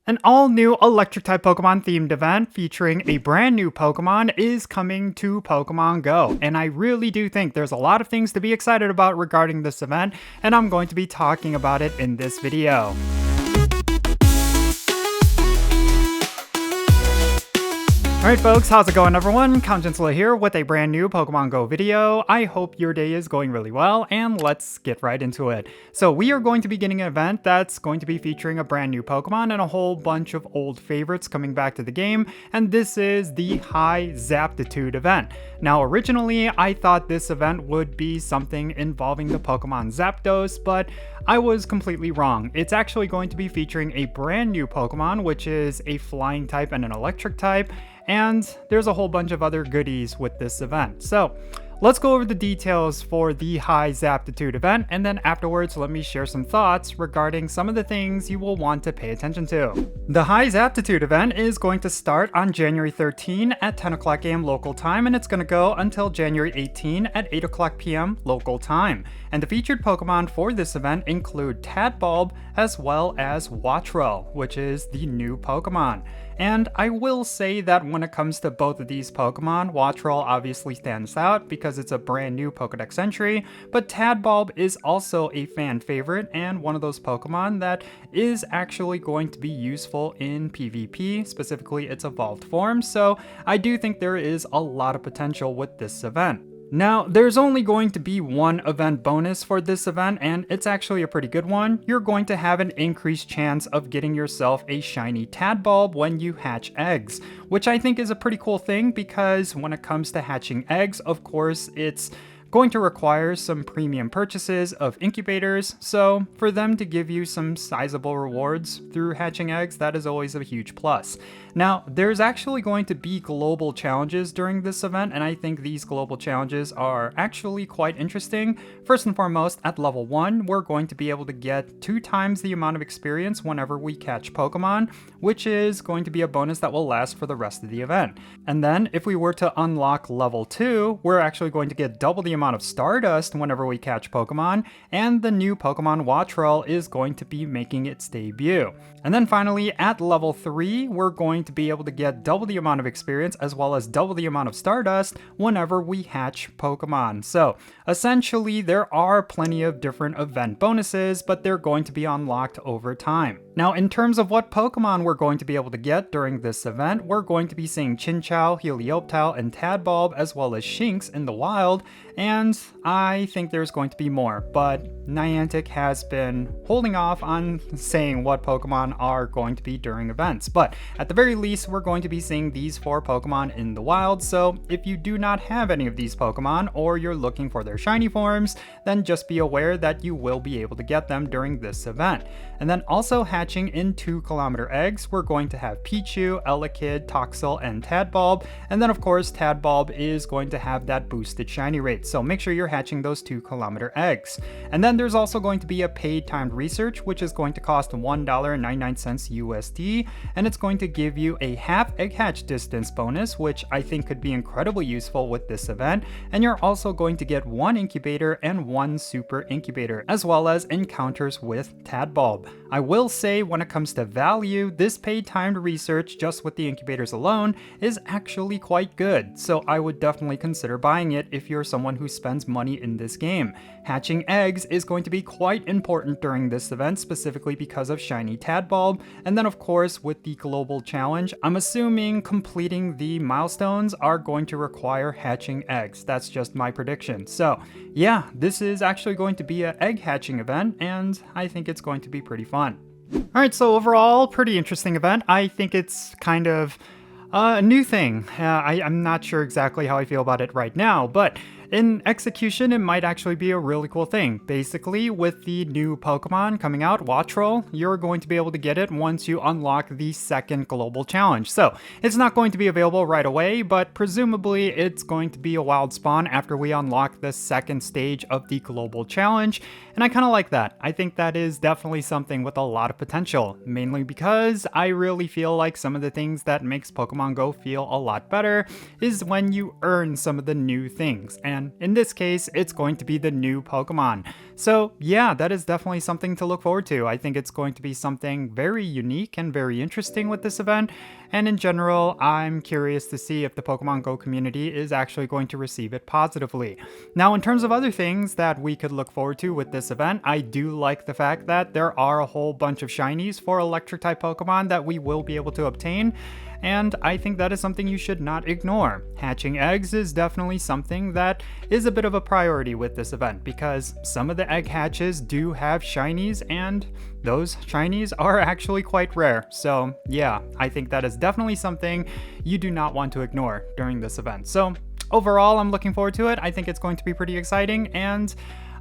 An all-new Electric Type Pokemon themed event featuring a brand new Pokemon is coming to Pokemon Go, and I really do think there's a lot of things to be excited about regarding this event, and I'm going to be talking about it in this video. Alright folks, how's it going everyone? Jinsula here with a brand new Pokemon Go video. I hope your day is going really well, and let's get right into it. So we are going to be getting an event that's going to be featuring a brand new Pokemon and a whole bunch of old favorites coming back to the game, and this is the High Zaptitude Event. Now originally I thought this event would be something involving the Pokemon Zapdos, but I was completely wrong. It's actually going to be featuring a brand new Pokemon, which is a flying type and an electric type, and there's a whole bunch of other goodies with this event. So let's go over the details for the High Zaptitude event, and then afterwards let me share some thoughts regarding some of the things you will want to pay attention to. The High Zaptitude event is going to start on January 13 at 10 o'clock AM local time, and it's going to go until January 18 at 8 o'clock PM local time. And the featured Pokemon for this event include Tadbulb as well as Wattrel, which is the new Pokemon. And I will say that when it comes to both of these Pokemon, Wattrel obviously stands out because it's a brand new Pokedex entry, but Tadbulb is also a fan favorite and one of those Pokemon that is actually going to be useful in PvP, specifically its evolved form, so I do think there is a lot of potential with this event. Now, there's only going to be one event bonus for this event, and it's actually a pretty good one. You're going to have an increased chance of getting yourself a shiny Tadbulb when you hatch eggs, which I think is a pretty cool thing because when it comes to hatching eggs, of course, it's going to require some premium purchases of incubators, so for them to give you some sizable rewards through hatching eggs, that is always a huge plus. Now, there's actually going to be global challenges during this event, and I think these global challenges are actually quite interesting. First and foremost, at level 1, we're going to be able to get 2 times the amount of experience whenever we catch Pokemon, which is going to be a bonus that will last for the rest of the event. And then, if we were to unlock level 2, we're actually going to get double the amount of Stardust whenever we catch Pokemon, and the new Pokemon Wattrel is going to be making its debut. And then finally, at level 3, we're going to be able to get double the amount of experience as well as double the amount of Stardust whenever we hatch Pokemon. So essentially, there are plenty of different event bonuses, but they're going to be unlocked over time. Now, in terms of what Pokemon we're going to be able to get during this event, we're going to be seeing Chinchou, Helioptile, and Tadbulb, as well as Shinx in the wild, and I think there's going to be more, but Niantic has been holding off on saying what Pokemon are going to be during events. But at the very least, we're going to be seeing these 4 Pokemon in the wild, so if you do not have any of these Pokemon, or you're looking for their shiny forms, then just be aware that you will be able to get them during this event. And then also hatching in 2-kilometer eggs, we're going to have Pichu, Elekid, Toxel, and Tadbulb, and then of course Tadbulb is going to have that boosted shiny rate, so make sure you're hatching those 2-kilometer eggs. And then there's also going to be a paid timed research, which is going to cost $1.99 USD, and it's going to give you a half egg hatch distance bonus, which I think could be incredibly useful with this event, and you're also going to get 1 incubator and 1 super incubator, as well as encounters with Tadbulb. I will say when it comes to value, this paid timed research just with the incubators alone is actually quite good, so I would definitely consider buying it if you're someone who spends money in this game. Hatching eggs is going to be quite important during this event, specifically because of shiny Tadbulb, and then of course with the global challenge, I'm assuming completing the milestones are going to require hatching eggs. That's just my prediction. So yeah, this is actually going to be an egg hatching event, and I think it's going to be pretty fun. Alright, so overall, pretty interesting event. I think it's kind of a new thing. I'm not sure exactly how I feel about it right now, but in execution, it might actually be a really cool thing. Basically, with the new Pokemon coming out, Wattrel, you're going to be able to get it once you unlock the second global challenge. So it's not going to be available right away, but presumably it's going to be a wild spawn after we unlock the second stage of the global challenge. And I kind of like that. I think that is definitely something with a lot of potential, mainly because I really feel like some of the things that makes Pokemon Go feel a lot better is when you earn some of the new things. And in this case, it's going to be the new Pokemon. So yeah, that is definitely something to look forward to. I think it's going to be something very unique and very interesting with this event. And in general, I'm curious to see if the Pokemon Go community is actually going to receive it positively. Now, in terms of other things that we could look forward to with this event, I do like the fact that there are a whole bunch of shinies for Electric Type Pokemon that we will be able to obtain. And I think that is something you should not ignore. Hatching eggs is definitely something that is a bit of a priority with this event because some of the egg hatches do have shinies and those shinies are actually quite rare. So yeah, I think that is definitely something you do not want to ignore during this event. So overall, I'm looking forward to it. I think it's going to be pretty exciting, and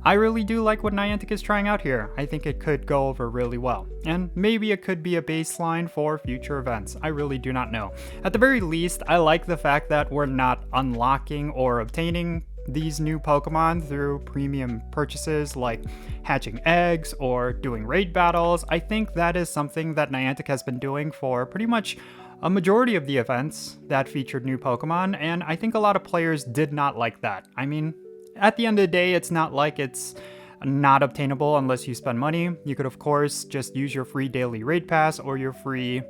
I really do like what Niantic is trying out here. I think it could go over really well. And maybe it could be a baseline for future events. I really do not know. At the very least, I like the fact that we're not unlocking or obtaining these new Pokemon through premium purchases like hatching eggs or doing raid battles. I think that is something that Niantic has been doing for pretty much a majority of the events that featured new Pokemon, and I think a lot of players did not like that. I mean, at the end of the day, it's not like it's not obtainable unless you spend money. You could, of course, just use your free daily raid pass or your free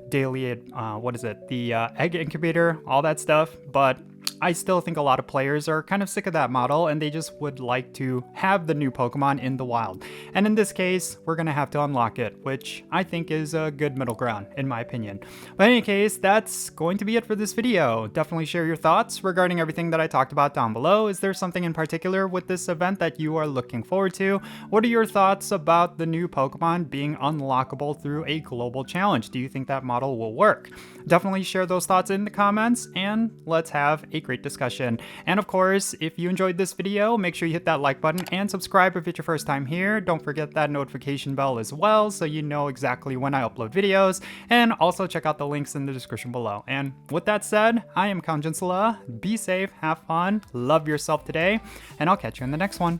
daily, the egg incubator, all that stuff. But I still think a lot of players are kind of sick of that model and they just would like to have the new Pokemon in the wild. And in this case, we're going to have to unlock it, which I think is a good middle ground, in my opinion. But in any case, that's going to be it for this video. Definitely share your thoughts regarding everything that I talked about down below. Is there something in particular with this event that you are looking forward to? What are your thoughts about the new Pokemon being unlockable through a global challenge? Do you think that model will work? Definitely share those thoughts in the comments and let's have a great discussion. And of course, if you enjoyed this video, make sure you hit that like button and subscribe if it's your first time here. Don't forget that notification bell as well so you know exactly when I upload videos, and also check out the links in the description below. And with that said, I am Count Jinsula. Be safe, have fun, love yourself today, and I'll catch you in the next one.